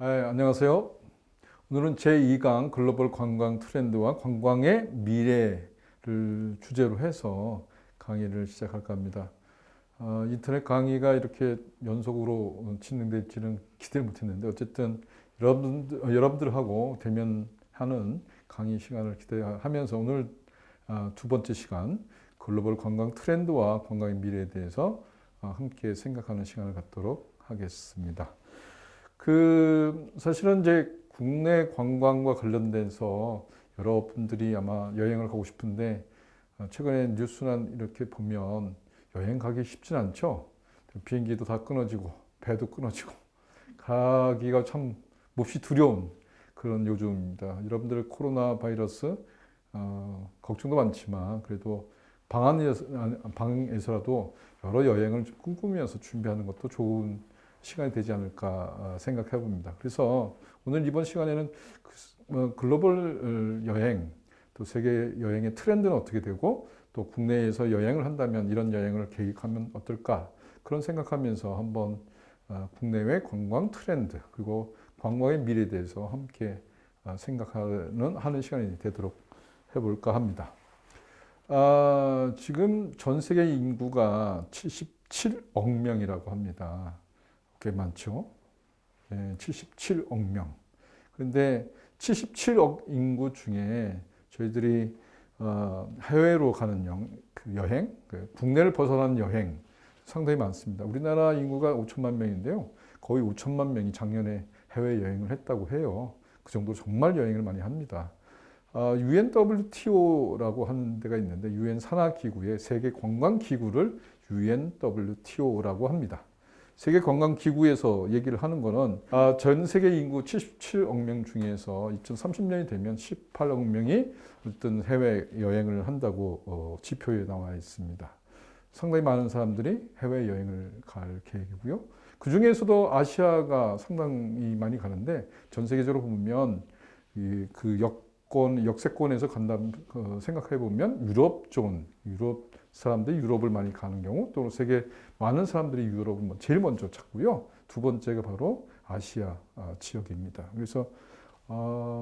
안녕하세요. 오늘은 제2강 글로벌 관광 트렌드와 관광의 미래를 주제로 해서 강의를 시작할까 합니다. 인터넷 강의가 이렇게 연속으로 진행될지는 기대를 못했는데 어쨌든 여러분들하고 대면하는 강의 시간을 기대하면서 오늘 두 번째 시간 글로벌 관광 트렌드와 관광의 미래에 대해서 함께 생각하는 시간을 갖도록 하겠습니다. 사실은 이제 국내 관광과 관련돼서 여러분들이 아마 여행을 가고 싶은데 최근에 뉴스나 이렇게 보면 여행 가기 쉽진 않죠. 비행기도 다 끊어지고 배도 끊어지고 가기가 참 몹시 두려운 그런 요즘입니다. 여러분들 코로나 바이러스 걱정도 많지만 그래도 방에서라도 여러 여행을 좀 꿈꾸면서 준비하는 것도 좋은 시간이 되지 않을까 생각해 봅니다. 그래서 오늘 이번 시간에는 글로벌 여행, 또 세계 여행의 트렌드는 어떻게 되고 또 국내에서 여행을 한다면 이런 여행을 계획하면 어떨까 그런 생각하면서 한번 국내외 관광 트렌드 그리고 관광의 미래에 대해서 함께 생각하는 시간이 되도록 해볼까 합니다. 지금 전 세계 인구가 77억 명이라고 합니다. 꽤 많죠. 77억 명. 그런데 77억 인구 중에 저희들이 해외로 가는 여행, 국내를 벗어나는 여행 상당히 많습니다. 우리나라 인구가 5천만 명인데요. 거의 5천만 명이 작년에 해외 여행을 했다고 해요. 그 정도 정말 여행을 많이 합니다. UNWTO라고 하는 데가 있는데 UN 산하기구의 세계 관광기구를 UNWTO라고 합니다. 세계관광기구에서 얘기를 하는 거는 전 세계 인구 77억 명 중에서 2030년이 되면 18억 명이 어떤 해외 여행을 한다고 지표에 나와 있습니다. 상당히 많은 사람들이 해외 여행을 갈 계획이고요. 그 중에서도 아시아가 상당히 많이 가는데 전 세계적으로 보면 역세권에서 간다면 생각해 보면 유럽 사람들이 유럽을 많이 가는 경우 또 세계 많은 사람들이 유럽을 제일 먼저 찾고요. 두 번째가 바로 아시아 지역입니다. 그래서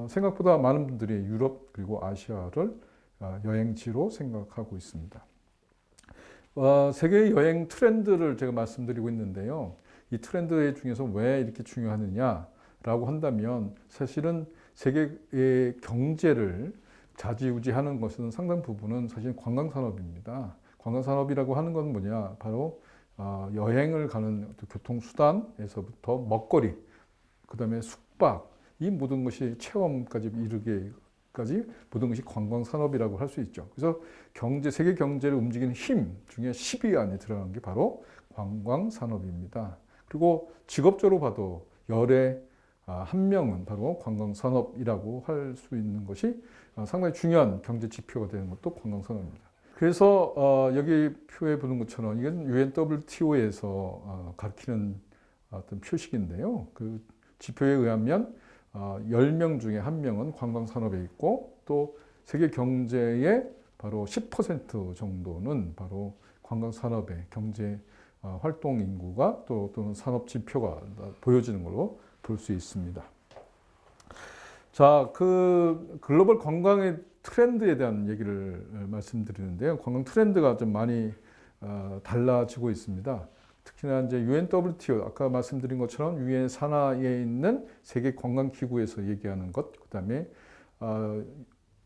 생각보다 많은 분들이 유럽 그리고 아시아를 여행지로 생각하고 있습니다. 세계 여행 트렌드를 제가 말씀드리고 있는데요. 이 트렌드 중에서 왜 이렇게 중요하느냐라고 한다면 사실은 세계의 경제를 좌지우지하는 것은 상당 부분은 사실 관광산업입니다. 관광산업이라고 하는 건 뭐냐? 바로 여행을 가는 교통수단에서부터 먹거리, 그 다음에 숙박, 이 모든 것이 체험까지 이르기까지 모든 것이 관광산업이라고 할 수 있죠. 그래서 세계 경제를 움직이는 힘 중에 10위 안에 들어간 게 바로 관광산업입니다. 그리고 직업적으로 봐도 열에 한 명은 바로 관광산업이라고 할 수 있는 것이 상당히 중요한 경제 지표가 되는 것도 관광산업입니다. 그래서 여기 표에 보는 것처럼 이건 UNWTO에서 가리키는 어떤 표식인데요. 그 지표에 의하면 10명 중에 1명은 관광산업에 있고 또 세계 경제의 바로 10% 정도는 바로 관광산업의 경제 활동 인구가 또는 산업 지표가 보여지는 걸로 볼 수 있습니다. 자, 글로벌 관광의 트렌드에 대한 얘기를 말씀드리는데요. 관광 트렌드가 좀 많이 달라지고 있습니다. 특히나 이제 UNWTO, 아까 말씀드린 것처럼 유엔 산하에 있는 세계 관광기구에서 얘기하는 것, 그 다음에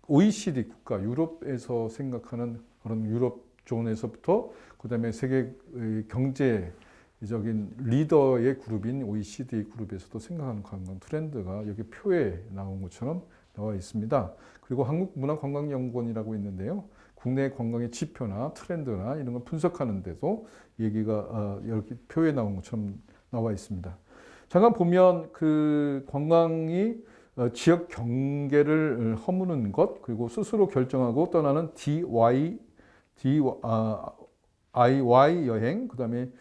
OECD 국가, 유럽에서 생각하는 그런 유럽 존에서부터, 그 다음에 세계 경제적인 리더의 그룹인 OECD 그룹에서도 생각하는 관광 트렌드가 여기 표에 나온 것처럼 나와 있습니다. 그리고 한국문화관광연구원이라고 있는데요. 국내 관광의 지표나 트렌드나 이런 걸 분석하는 데도 얘기가 여기 표에 나온 것처럼 나와 있습니다. 잠깐 보면 관광이 지역 경계를 허무는 것, 그리고 스스로 결정하고 떠나는 DIY 여행, 그 다음에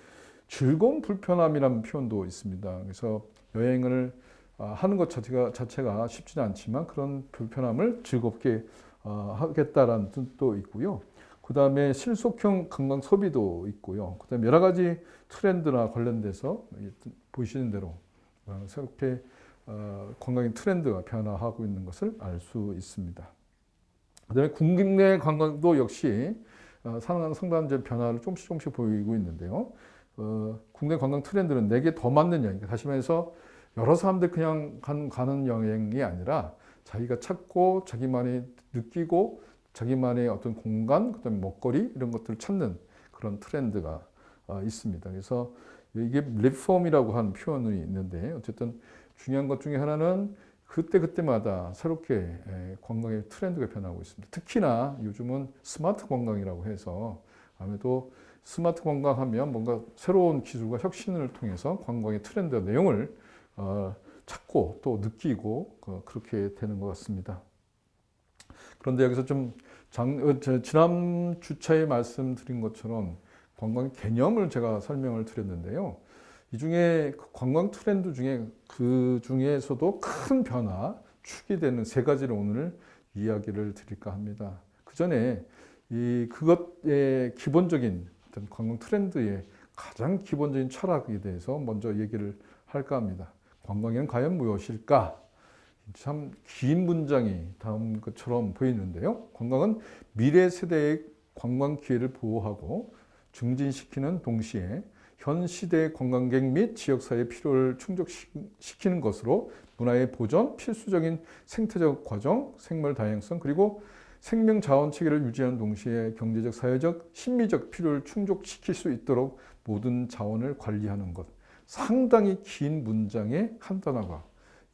즐거운 불편함이라는 표현도 있습니다. 그래서 여행을 하는 것 자체가 쉽지는 않지만 그런 불편함을 즐겁게 하겠다라는 뜻도 있고요. 그 다음에 실속형 관광 소비도 있고요. 그 다음에 여러 가지 트렌드나 관련돼서 보이시는 대로 새롭게 관광의 트렌드가 변화하고 있는 것을 알 수 있습니다. 그다음에 국내 관광도 역시 상당한 변화를 조금씩 보이고 있는데요. 국내 관광 트렌드는 내게 더 맞는 여행, 다시 말해서 여러 사람들 그냥 가는 여행이 아니라 자기가 찾고 자기만이 느끼고 자기만의 어떤 공간, 그다음에 먹거리 이런 것들을 찾는 그런 트렌드가 있습니다. 그래서 이게 리폼이라고 하는 표현이 있는데 어쨌든 중요한 것 중에 하나는 그때마다 새롭게 관광의 트렌드가 변하고 있습니다. 특히나 요즘은 스마트 관광이라고 해서 아무래도 스마트 관광하면 뭔가 새로운 기술과 혁신을 통해서 관광의 트렌드 내용을 찾고 또 느끼고 그렇게 되는 것 같습니다. 그런데 여기서 좀 지난 주차에 말씀드린 것처럼 관광 개념을 제가 설명을 드렸는데요. 이 중에 관광 트렌드 중에 그 중에서도 큰 변화, 축이 되는 세 가지를 오늘 이야기를 드릴까 합니다. 그 전에 그것의 기본적인 어떤 관광 트렌드의 가장 기본적인 철학에 대해서 먼저 얘기를 할까 합니다. 관광이란 과연 무엇일까? 참 긴 문장이 다음 것처럼 보이는데요. 관광은 미래 세대의 관광 기회를 보호하고 증진시키는 동시에 현 시대의 관광객 및 지역사회의 필요를 충족시키는 것으로 문화의 보존, 필수적인 생태적 과정, 생물 다양성, 그리고 생명 자원 체계를 유지하는 동시에 경제적, 사회적, 심리적 필요를 충족시킬 수 있도록 모든 자원을 관리하는 것. 상당히 긴 문장의 한 단어가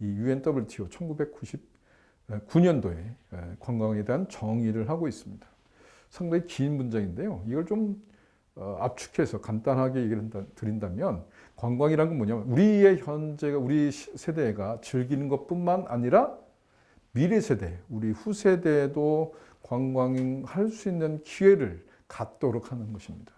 이 UNWTO 1999년도에 관광에 대한 정의를 하고 있습니다. 상당히 긴 문장인데요. 이걸 좀 압축해서 간단하게 얘기를 드린다면 관광이란 건 뭐냐면 우리의 현재가 우리 세대가 즐기는 것뿐만 아니라 미래 세대, 우리 후세대도 관광할 수 있는 기회를 갖도록 하는 것입니다.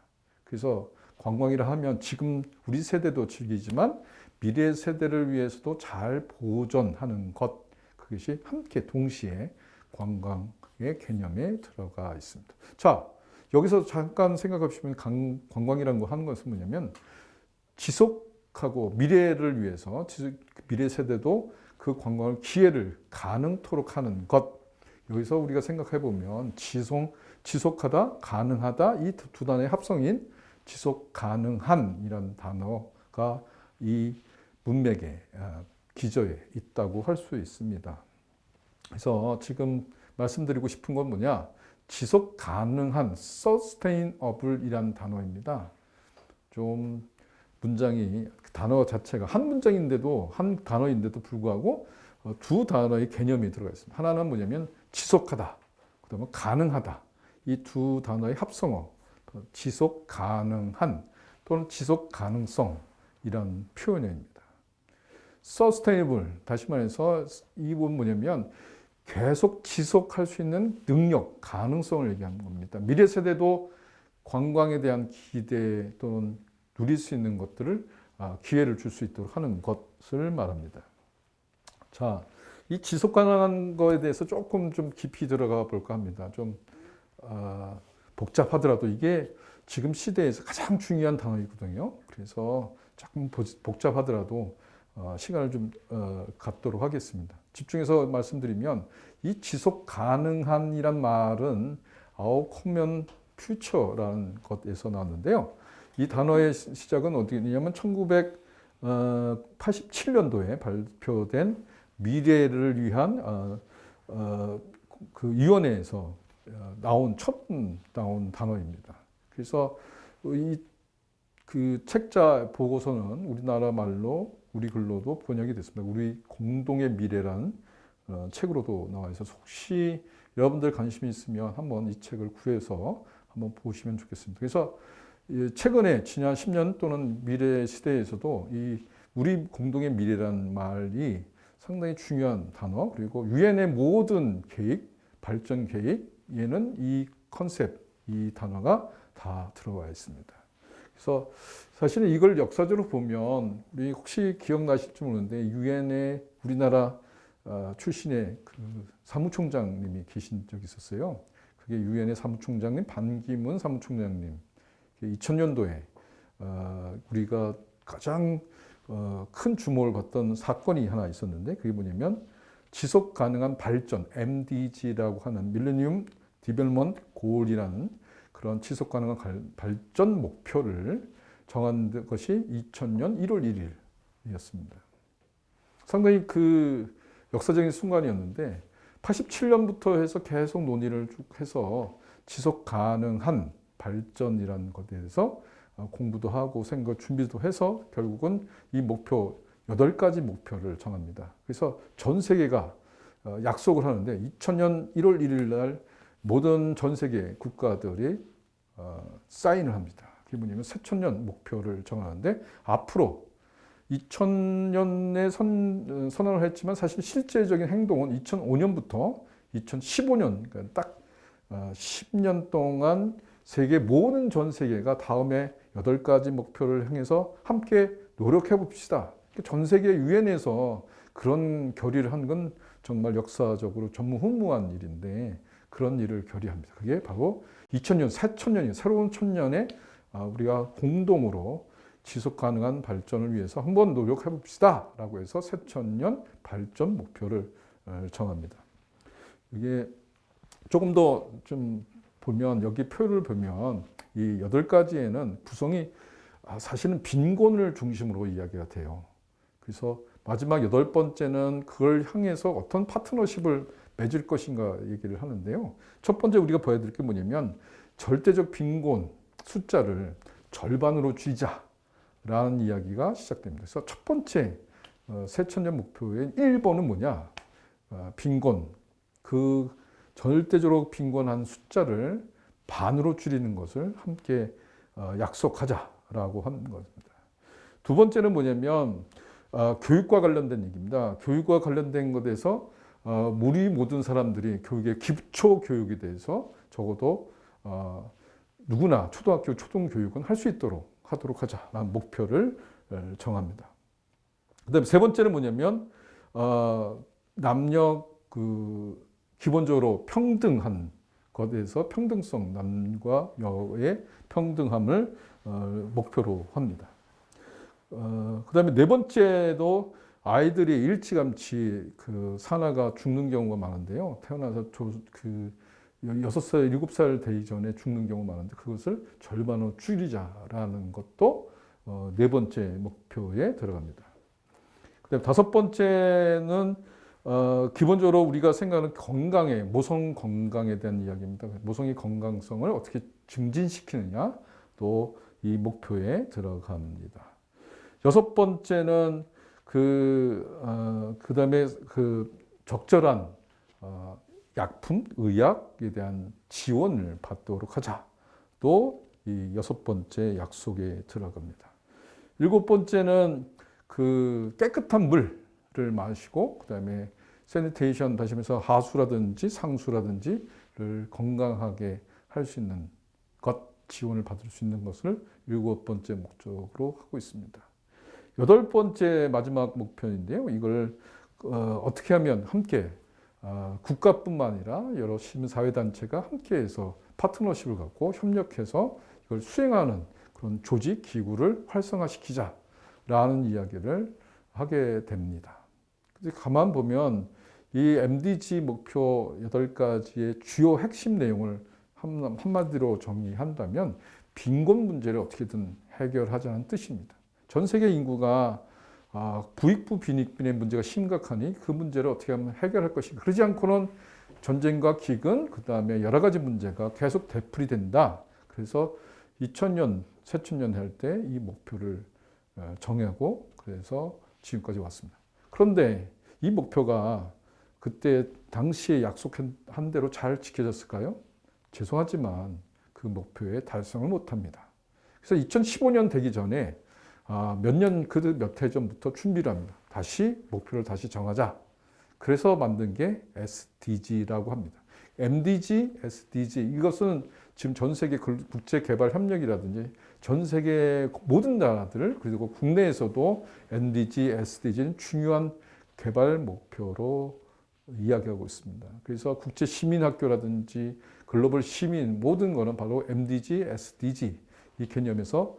그래서 관광이라 하면 지금 우리 세대도 즐기지만 미래 세대를 위해서도 잘 보존하는 것, 그것이 함께 동시에 관광의 개념에 들어가 있습니다. 자, 여기서 잠깐 생각해 보시면 관광이라는 거 하는 것은 뭐냐면 지속하고 미래를 위해서 미래 세대도 그 관광을 기회를 가능토록 하는 것. 여기서 우리가 생각해 보면 지속하다, 가능하다 이 두 단어의 합성인 지속 가능한이라는 단어가 이 문맥의 기저에 있다고 할 수 있습니다. 그래서 지금 말씀드리고 싶은 건 뭐냐? 지속 가능한 sustainable이라는 단어입니다. 좀 문장이 단어 자체가 한 문장인데도 한 단어인데도 불구하고 두 단어의 개념이 들어가 있습니다. 하나는 뭐냐면 지속하다, 그다음에 가능하다. 이 두 단어의 합성어, 지속 가능한 또는 지속 가능성이란 표현입니다. sustainable, 다시 말해서 이 부분 뭐냐면 계속 지속할 수 있는 능력, 가능성을 얘기하는 겁니다. 미래 세대도 관광에 대한 기대 또는 누릴 수 있는 것들을 기회를 줄 수 있도록 하는 것을 말합니다. 자, 이 지속 가능한 거에 대해서 조금 좀 깊이 들어가 볼까 합니다. 좀 복잡하더라도 이게 지금 시대에서 가장 중요한 단어이거든요. 그래서 조금 복잡하더라도 시간을 좀 갖도록 하겠습니다. 집중해서 말씀드리면 이 지속 가능한이란 말은 Our Common Future라는 것에서 나왔는데요. 이 단어의 시작은 어디냐면 1987년도에 발표된 미래를 위한 그 위원회에서 나온 단어입니다. 그래서 그 책자 보고서는 우리나라 말로 우리 글로도 번역이 됐습니다. 우리 공동의 미래라는 책으로도 나와 있어서 혹시 여러분들 관심이 있으면 한번 이 책을 구해서 한번 보시면 좋겠습니다. 그래서 최근에 지난 10년 또는 미래 시대에서도 이 우리 공동의 미래라는 말이 상당히 중요한 단어, 그리고 유엔의 모든 계획, 발전 계획에는 이 컨셉, 이 단어가 다 들어가 있습니다. 그래서 사실은 이걸 역사적으로 보면 우리 혹시 기억나실지 모르는데 유엔의 우리나라 출신의 그 사무총장님이 계신 적이 있었어요. 그게 유엔의 사무총장님 반기문 사무총장님. 2000년도에 우리가 가장 큰 주목을 받던 사건이 하나 있었는데 그게 뭐냐면 지속 가능한 발전 MDG라고 하는 밀레니엄 디벨롭먼트 골이라는 그런 지속 가능한 발전 목표를 정한 것이 2000년 1월 1일이었습니다. 상당히 그 역사적인 순간이었는데 87년부터 해서 계속 논의를 쭉 해서 지속 가능한 발전이라는 것에 대해서 공부도 하고 생각 준비도 해서 결국은 이 목표 8가지 목표를 정합니다. 그래서 전 세계가 약속을 하는데 2000년 1월 1일 날 모든 전 세계 국가들이 사인을 합니다. 그게 뭐냐면 새천년 목표를 정하는데 앞으로 2000년에 선언을 했지만 사실 실제적인 행동은 2005년부터 2015년 그러니까 딱 10년 동안 세계 모든 전 세계가 다음에 8가지 목표를 향해서 함께 노력해 봅시다. 전 세계 유엔에서 그런 결의를 한 건 정말 역사적으로 전무후무한 일인데 그런 일을 결의합니다. 그게 바로 2000년, 새천년이 새로운 천년에 우리가 공동으로 지속 가능한 발전을 위해서 한번 노력해 봅시다 라고 해서 새천년 발전 목표를 정합니다. 이게 조금 더 좀 보면 여기 표를 보면 이 8가지에는 구성이 사실은 빈곤을 중심으로 이야기가 돼요. 그래서 마지막 8번째는 그걸 향해서 어떤 파트너십을 맺을 것인가 얘기를 하는데요. 첫 번째 우리가 보여드릴 게 뭐냐면 절대적 빈곤 숫자를 절반으로 줄이자라는 이야기가 시작됩니다. 그래서 첫 번째 새천년 목표의 1번은 뭐냐? 빈곤, 그 절대적으로 빈곤한 숫자를 반으로 줄이는 것을 함께 약속하자라고 하는 것입니다. 두 번째는 뭐냐면 교육과 관련된 얘기입니다. 교육과 관련된 것에서 우리 모든 사람들이 교육의 기초 교육에 대해서 적어도 누구나 초등학교, 초등교육은 할 수 있도록 하도록 하자라는 목표를 정합니다. 그다음에 세 번째는 뭐냐면 남녀 기본적으로 평등한 것에서 평등성, 남과 여의 평등함을 목표로 합니다. 그다음에 네 번째도 아이들이 일찌감치 산화가 죽는 경우가 많은데요. 태어나서 6살, 7살 되기 전에 죽는 경우가 많은데 그것을 절반으로 줄이자라는 것도 네 번째 목표에 들어갑니다. 그다음에 다섯 번째는 기본적으로 우리가 생각하는 건강에, 모성 건강에 대한 이야기입니다. 모성의 건강성을 어떻게 증진시키느냐 또 이 목표에 들어갑니다. 여섯 번째는 그다음에 적절한 약품, 의학에 대한 지원을 받도록 하자. 또 이 여섯 번째 약속에 들어갑니다. 일곱 번째는 깨끗한 물을 마시고 그다음에 세니테이션 하시면서 하수라든지 상수라든지를 건강하게 할 수 있는 것, 지원을 받을 수 있는 것을 일곱 번째 목적으로 하고 있습니다. 여덟 번째 마지막 목표인데요. 이걸 어떻게 하면 함께 국가뿐만 아니라 여러 시민사회단체가 함께해서 파트너십을 갖고 협력해서 이걸 수행하는 그런 조직, 기구를 활성화시키자라는 이야기를 하게 됩니다. 가만 보면 이 MDG 목표 8가지의 주요 핵심 내용을 한마디로 정의한다면 빈곤 문제를 어떻게든 해결하자는 뜻입니다. 전 세계 인구가 부익부 빈익빈의 문제가 심각하니 그 문제를 어떻게 하면 해결할 것인가. 그러지 않고는 전쟁과 기근, 그 다음에 여러 가지 문제가 계속 되풀이 된다. 그래서 2000년, 새천년 할 때 이 목표를 정하고 그래서 지금까지 왔습니다. 그런데 이 목표가 그때 당시에 약속한 대로 잘 지켜졌을까요? 죄송하지만 그 목표에 달성을 못합니다. 그래서 2015년 되기 전에 몇 해 전부터 준비를 합니다. 다시 목표를 다시 정하자. 그래서 만든 게 SDG라고 합니다. MDG, SDG 이것은 지금 전 세계 국제개발협력이라든지 전 세계 모든 나라들 그리고 국내에서도 MDG, SDG는 중요한 개발 목표로 이야기하고 있습니다. 그래서 국제시민학교라든지 글로벌 시민 모든 거는 바로 MDG, SDG 이 개념에서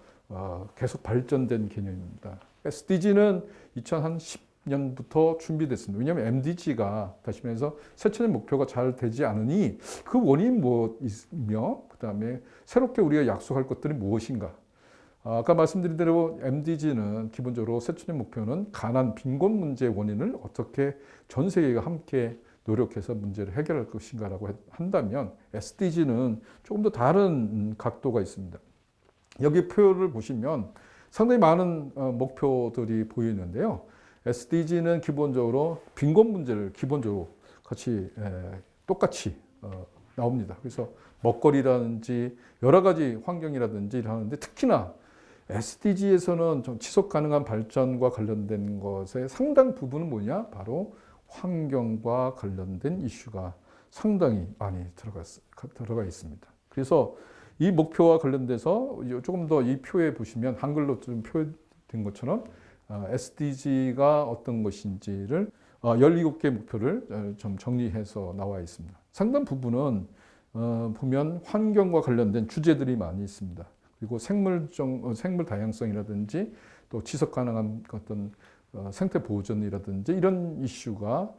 계속 발전된 개념입니다. SDG는 2010년부터 준비됐습니다. 왜냐하면 MDG가 다시 말해서 새천년 목표가 잘 되지 않으니 그 원인이 뭐이며 그다음에 새롭게 우리가 약속할 것들이 무엇인가. 아까 말씀드린 대로 MDG는 기본적으로 새천년 목표는 가난, 빈곤 문제의 원인을 어떻게 전 세계가 함께 노력해서 문제를 해결할 것인가라고 한다면 SDG는 조금 더 다른 각도가 있습니다. 여기 표를 보시면 상당히 많은 목표들이 보이는데요. SDG는 기본적으로 빈곤 문제를 기본적으로 똑같이 나옵니다. 그래서 먹거리라든지 여러 가지 환경이라든지 하는데 특히나 SDG에서는 좀 지속 가능한 발전과 관련된 것의 상당 부분은 뭐냐? 바로 환경과 관련된 이슈가 상당히 많이 들어가 있습니다. 그래서 이 목표와 관련돼서 조금 더 이 표에 보시면 한글로 좀 표현된 것처럼 SDG가 어떤 것인지를 17개 목표를 좀 정리해서 나와 있습니다. 상당 부분은 보면 환경과 관련된 주제들이 많이 있습니다. 그리고 생물 다양성이라든지 또 지속 가능한 어떤 생태 보존이라든지 이런 이슈가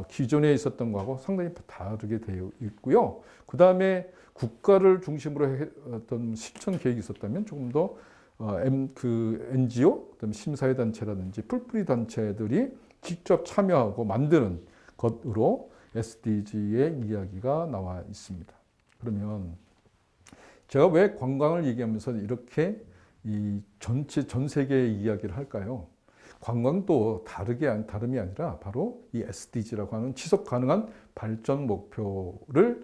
기존에 있었던 거하고 상당히 다르게 되어 있고요. 그 다음에 국가를 중심으로 어떤 실천 계획이 있었다면 조금 더 NGO, 그다음에 심사회 단체라든지 풀뿌리 단체들이 직접 참여하고 만드는 것으로 SDG의 이야기가 나와 있습니다. 그러면 제가 왜 관광을 얘기하면서 이렇게 이 전 세계의 이야기를 할까요? 관광도 다름이 아니라 바로 이 SDG라고 하는 지속 가능한 발전 목표를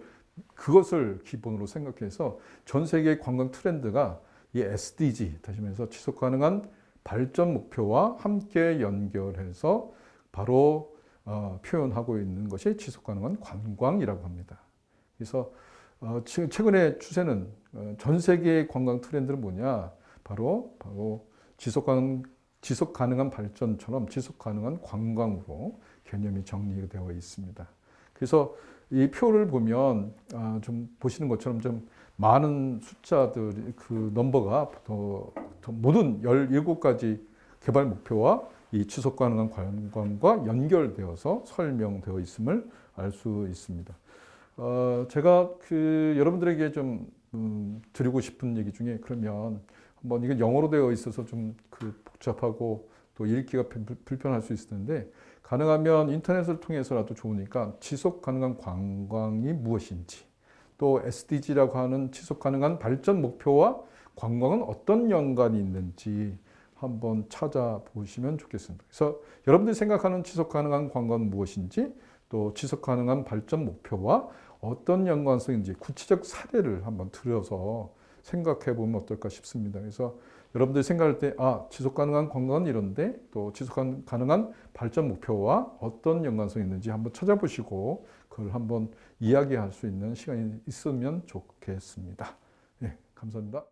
그것을 기본으로 생각해서 전 세계의 관광 트렌드가 이 SDG, 다시 말해서 지속 가능한 발전 목표와 함께 연결해서 바로 표현하고 있는 것이 지속 가능한 관광이라고 합니다. 그래서 최근의 추세는 전 세계의 관광 트렌드는 뭐냐? 바로 지속 가능한 발전처럼 지속 가능한 관광으로 개념이 정리되어 있습니다. 그래서 이 표를 보면 좀 보시는 것처럼 좀 많은 숫자들 그 넘버가 모든 17가지 개발 목표와 이 지속 가능한 관광과 연결되어서 설명되어 있음을 알 수 있습니다. 제가 여러분들에게 좀 드리고 싶은 얘기 중에 그러면 한번 이건 영어로 되어 있어서 좀 복잡하고 또 읽기가 불편할 수 있을 텐데 가능하면 인터넷을 통해서라도 좋으니까 지속 가능한 관광이 무엇인지 또 SDG라고 하는 지속 가능한 발전 목표와 관광은 어떤 연관이 있는지 한번 찾아보시면 좋겠습니다. 그래서 여러분들이 생각하는 지속 가능한 관광은 무엇인지 또 지속 가능한 발전 목표와 어떤 연관성인지 구체적 사례를 한번 들어서 생각해 보면 어떨까 싶습니다. 그래서 여러분들이 생각할 때 지속 가능한 관광은 이런데 또 지속 가능한 발전 목표와 어떤 연관성이 있는지 한번 찾아보시고 그걸 한번 이야기할 수 있는 시간이 있으면 좋겠습니다. 네, 감사합니다.